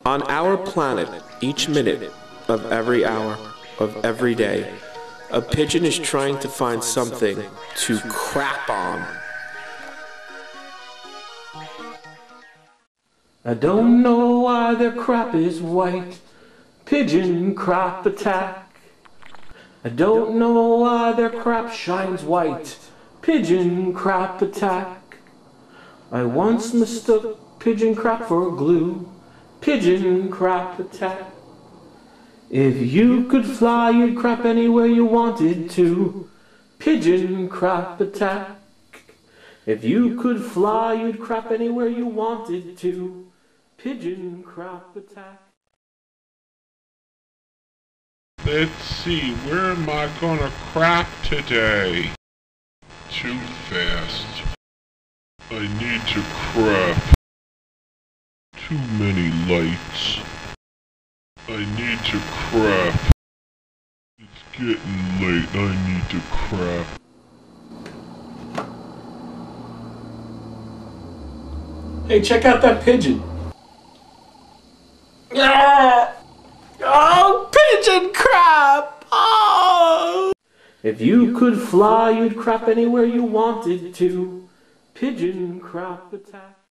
On our planet, each minute of every hour of every day, a pigeon is trying to find something to crap on. I don't know why their crap is white. Pigeon crap attack. I don't know why their crap shines white. Pigeon crap attack. I once mistook pigeon crap for glue. Pigeon crap attack. If you could fly, you'd crap anywhere you wanted to. Pigeon crap attack. If you could fly, you'd crap anywhere you wanted to. Pigeon crap attack. Let's see, where am I gonna crap today? Too fast. I need to crap. Too many lights. I need to crap. It's getting late, I need to crap. Hey, check out that pigeon. Oh, pigeon crap! Oh! If you could fly, you'd crap anywhere you wanted to. Pigeon crap attack.